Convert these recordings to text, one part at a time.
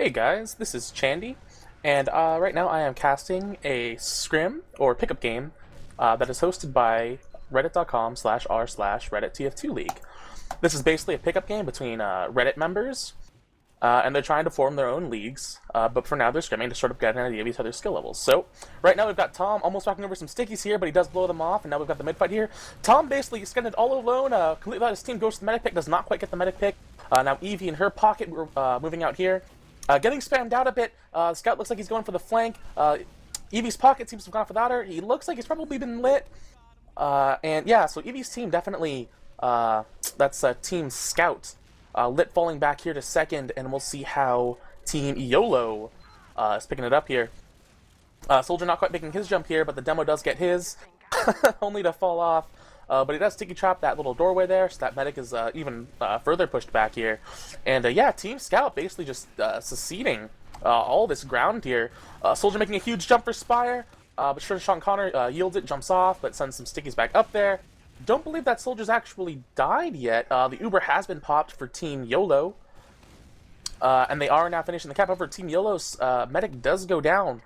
Hey guys, this is Chandy, and right now I am casting a scrim or pickup game that is hosted by reddit.com/r/Reddit TF2 League. This is basically a pickup game between Reddit members, and they're trying to form their own leagues, but for now they're scrimming to sort of get an idea of each other's skill levels. So right now we've got Tom almost walking over some stickies here, but he does blow them off, and now we've got the mid fight here. Tom basically skinned all alone, completely let his team go to the medic pick, does not quite get the medic pick. Now Evie in her pocket, we're moving out here. Getting spammed out a bit. Scout looks like he's going for the flank. Evie's pocket seems to have gone off without her. He looks like he's probably been lit. And yeah, so Evie's team definitely, that's Team Scout. Lit falling back here to second, and we'll see how Team YOLO is picking it up here. Soldier not quite making his jump here, but the demo does get his, only to fall off. But he does sticky trap that little doorway there, so that medic is even further pushed back here. And yeah, Team Scout basically just seceding all this ground here. Soldier making a huge jump for Spire, but sure Sean Connor yields it, jumps off, but sends some stickies back up there. Don't believe that Soldier's actually died yet. The Uber has been popped for Team YOLO. And they are now finishing the cap. However, Team YOLO's medic does go down.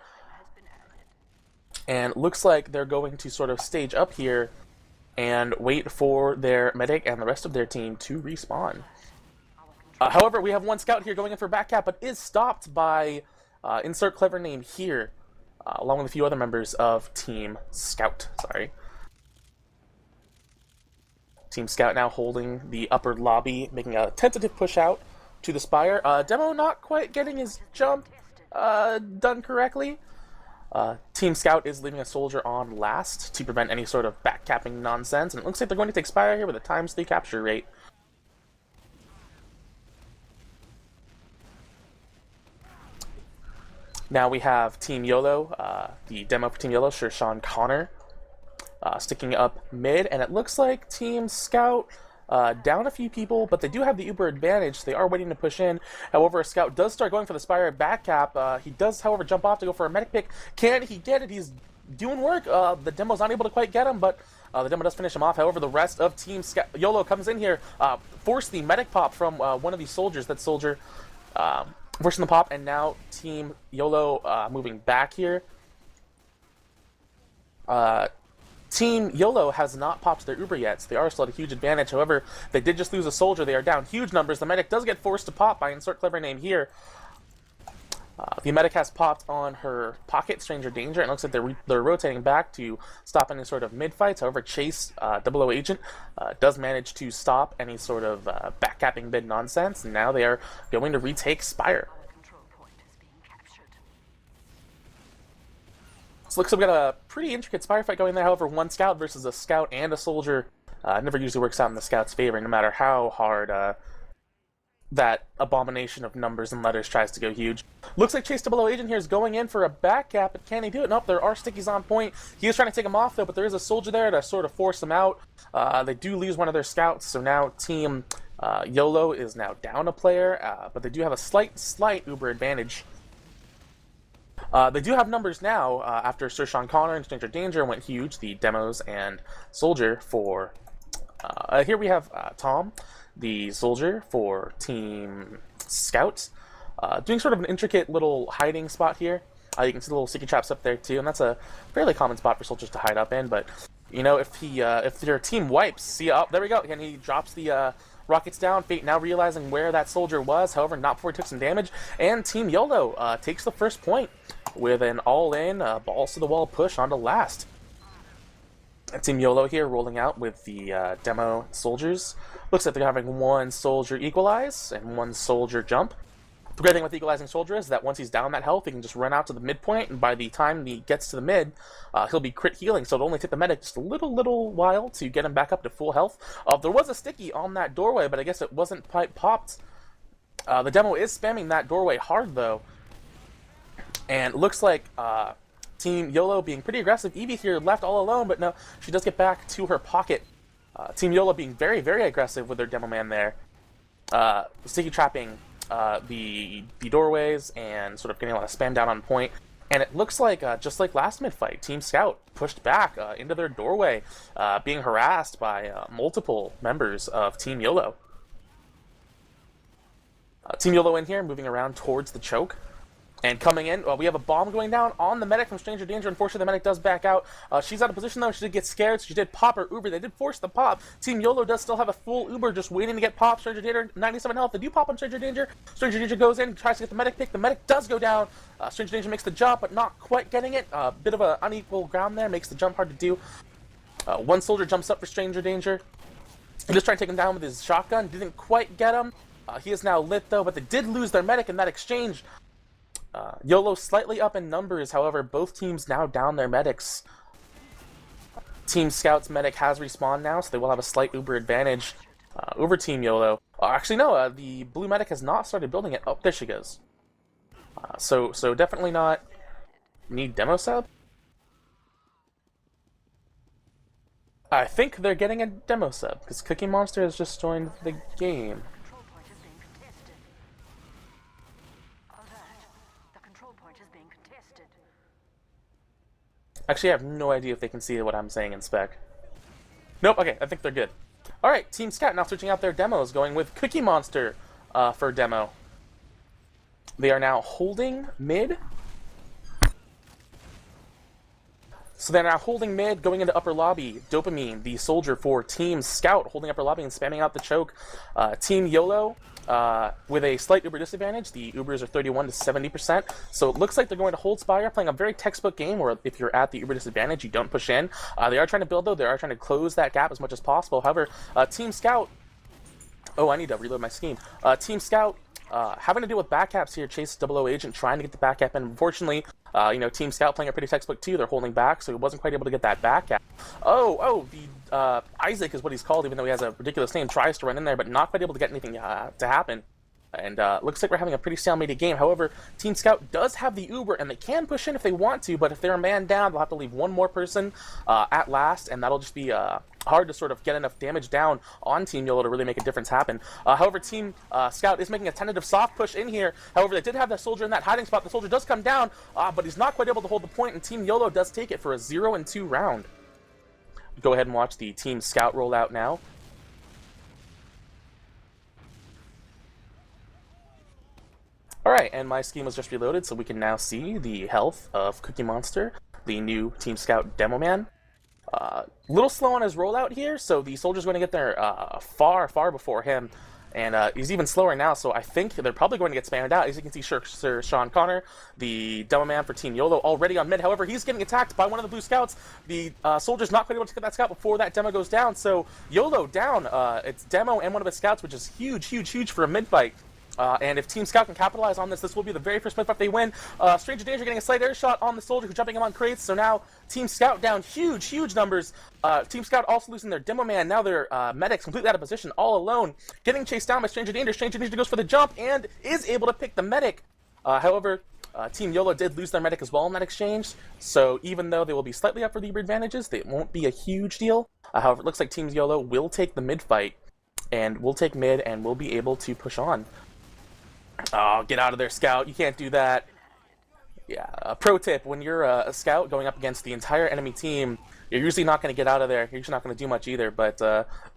And looks like they're going to sort of stage up here and wait for their medic and the rest of their team to respawn. However, we have one scout here going in for back cap, but is stopped by insert clever name here, along with a few other members of Team Scout. Sorry. Team Scout now holding the upper lobby, making a tentative push out to the Spire. Demo not quite getting his jump done correctly. Team Scout is leaving a soldier on last to prevent any sort of backcapping nonsense, and it looks like they're going to take Spire here with a ×3 capture rate. Now we have Team YOLO, the demo for Team YOLO, sure Sean Connor, sticking up mid, and it looks like Team Scout down a few people, but they do have the Uber advantage. They are waiting to push in. However, Scout does start going for the Spire back cap. He does, however, jump off to go for a medic pick. Can he get it? He's doing work. The demo's not able to quite get him, but the demo does finish him off. However, the rest of Team Scout YOLO comes in here, force the medic pop from one of these soldiers. That soldier forcing the pop, and now Team YOLO moving back here. Team YOLO has not popped their Uber yet, so they are still at a huge advantage. However, they did just lose a soldier. They are down huge numbers. The medic does get forced to pop by insert clever name here. The medic has popped on her pocket, Stranger Danger, and it looks like they're rotating back to stop any sort of mid-fights. However, Chase, 00 Agent, does manage to stop any sort of backcapping mid nonsense, and now they are going to retake Spire. So looks like we got a pretty intricate Spire fight going there. However, one scout versus a scout and a soldier never usually works out in the scout's favor, no matter how hard that abomination of numbers and letters tries to go huge. Looks like Chase 00 Agent here is going in for a back cap, but can he do it? Nope, there are stickies on point. He is trying to take him off, though, but there is a soldier there to sort of force him out. They do lose one of their scouts, so now Team YOLO is now down a player, but they do have a slight Uber advantage. They do have numbers now after Sir Sean Connor and Stranger Danger went huge, the demos and soldier for... here we have Tom, the soldier for Team Scout, doing sort of an intricate little hiding spot here. You can see the little sticky traps up there too, and that's a fairly common spot for soldiers to hide up in, but you know, if their team wipes, see, oh, there we go, and he drops the rockets down. Fate now realizing where that soldier was, however, not before he took some damage, and Team YOLO takes the first point with an all-in, balls to the wall push onto last. Team YOLO here rolling out with the demo soldiers. Looks like they're having one soldier equalize and one soldier jump. The great thing with the equalizing soldier is that once he's down that health, he can just run out to the midpoint, and by the time he gets to the mid, he'll be crit healing, so it'll only take the medic just a little while to get him back up to full health. There was a sticky on that doorway, but I guess it wasn't popped. The demo is spamming that doorway hard, though. And it looks like Team YOLO being pretty aggressive. Evie here left all alone, but no, she does get back to her pocket. Team YOLO being very, very aggressive with their demo man there. Sticky trapping the doorways and sort of getting a lot of spam down on point. And it looks like, just like last mid-fight, Team Scout pushed back into their doorway, being harassed by multiple members of Team YOLO. Team YOLO in here, moving around towards the choke. And coming in, we have a bomb going down on the medic from Stranger Danger. Unfortunately, the medic does back out. She's out of position, though. She did get scared, so she did pop her Uber. They did force the pop. Team YOLO does still have a full Uber just waiting to get popped. Stranger Danger, 97 health. They do pop on Stranger Danger. Stranger Danger goes in, tries to get the medic pick. The medic does go down. Stranger Danger makes the jump, but not quite getting it. Bit of an unequal ground there. Makes the jump hard to do. One soldier jumps up for Stranger Danger. He just tried to take him down with his shotgun. Didn't quite get him. He is now lit, though, but they did lose their medic in that exchange. YOLO slightly up in numbers, however, both teams now down their medics. Team Scout's medic has respawned now, so they will have a slight Uber advantage over Team YOLO. Actually, no, the blue medic has not started building it. Oh, there she goes. So definitely not need demo sub. I think they're getting a demo sub, because Cookie Monster has just joined the game. Actually, I have no idea if they can see what I'm saying in spec. Nope, okay, I think they're good. Alright, Team Scout now switching out their demos, going with Cookie Monster for demo. They are now holding mid. So they're now holding mid, going into upper lobby. Dopamine, the soldier for Team Scout, holding upper lobby and spamming out the choke. Team YOLO, with a slight Uber disadvantage. The Ubers are 31 to 70%. So it looks like they're going to hold Spire, playing a very textbook game where if you're at the Uber disadvantage, you don't push in. They are trying to build, though. They are trying to close that gap as much as possible. However, Team Scout... Oh, I need to reload my scheme. Team Scout... having to deal with backcaps here. Chase 00 agent trying to get the backcap in. Unfortunately, Team Scout playing a pretty textbook too. They're holding back, so he wasn't quite able to get that backcap. The Isaac is what he's called, even though he has a ridiculous name. Tries to run in there, but not quite able to get anything to happen. And looks like we're having a pretty stalemated game. However, Team Scout does have the Uber, and they can push in if they want to, but if they're a man down, they'll have to leave one more person at last, and that'll just be hard to sort of get enough damage down on Team YOLO to really make a difference happen. However, Team Scout is making a tentative soft push in here. However, they did have that soldier in that hiding spot. The soldier does come down, but he's not quite able to hold the point, and Team YOLO does take it for a 0-2 round. Go ahead and watch the Team Scout roll out now. Alright, and my scheme was just reloaded, so we can now see the health of Cookie Monster, the new Team Scout Demo Man. Little slow on his rollout here, so the soldier's going to get there far before him, and he's even slower now, so I think they're probably going to get spammed out. As you can see, Sir Sean Connor, the Demo Man for Team YOLO, already on mid. However, he's getting attacked by one of the blue scouts. The soldier's not quite able to get that scout before that demo goes down, so YOLO down. It's Demo and one of his scouts, which is huge for a mid fight. And if Team Scout can capitalize on this, this will be the very first mid fight they win. Stranger Danger getting a slight air shot on the soldier who's jumping him on crates. So now Team Scout down huge numbers. Team Scout also losing their Demo Man. Now their medics completely out of position, all alone. Getting chased down by Stranger Danger. Stranger Danger goes for the jump and is able to pick the medic. However, Team YOLO did lose their medic as well in that exchange. So even though they will be slightly up for the advantages, it won't be a huge deal. However, it looks like Team YOLO will take the mid fight and will take mid and will be able to push on. Oh, get out of there, Scout. You can't do that. Yeah, pro tip, when you're a Scout going up against the entire enemy team, you're usually not going to get out of there. You're usually not going to do much either, but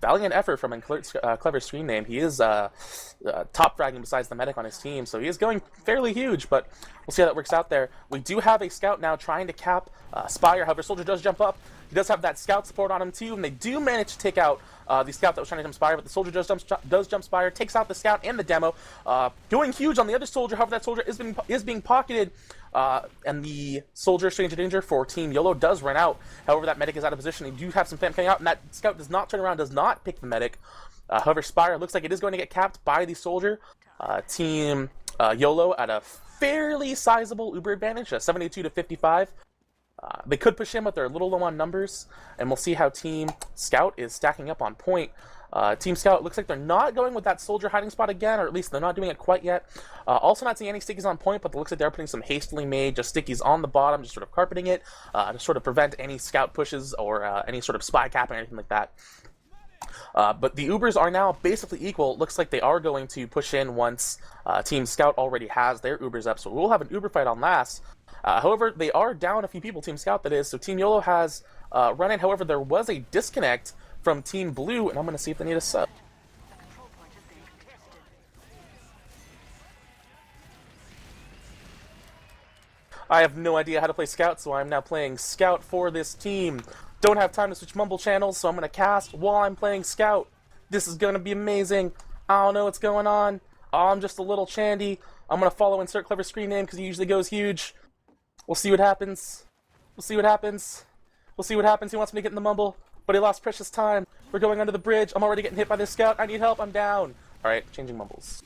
valiant effort from a clever stream name. He is top fragging besides the medic on his team, so he is going fairly huge, but we'll see how that works out there. We do have a Scout now trying to cap Spire. However, Soldier does jump up. He does have that Scout support on him too, and they do manage to take out the Scout that was trying to jump Spire, but the Soldier does jump Spire, takes out the Scout and the Demo. Going huge on the other Soldier. However, that Soldier is being pocketed, and the Soldier Stranger Danger for Team YOLO does run out. However, that medic is out of position. They do have some fam coming out, and that Scout does not turn around, does not pick the medic. However, Spire looks like it is going to get capped by the Soldier. Team YOLO at a fairly sizable Uber advantage, 72 to 55. They could push in, but they're a little low on numbers, and we'll see how Team Scout is stacking up on point. Team Scout looks like they're not going with that Soldier hiding spot again, or at least they're not doing it quite yet. Also not seeing any stickies on point, but it looks like they're putting some hastily made just stickies on the bottom, just sort of carpeting it, to sort of prevent any Scout pushes or any sort of spy capping or anything like that. But the Ubers are now basically equal. It looks like they are going to push in once Team Scout already has their Ubers up, so we'll have an Uber fight on last. However, they are down a few people, Team Scout that is, so Team YOLO has run in. However, there was a disconnect from Team Blue, and I'm going to see if they need a sub. I have no idea how to play Scout, so I'm now playing Scout for this team. Don't have time to switch Mumble channels, so I'm going to cast while I'm playing Scout. This is going to be amazing. I don't know what's going on. I'm just a little Chandy. I'm going to follow Insert Clever Screen Name because he usually goes huge. We'll see what happens. We'll see what happens. We'll see what happens. He wants me to get in the Mumble, but he lost precious time. We're going under the bridge. I'm already getting hit by this Scout. I need help. I'm down. Alright, changing Mumbles.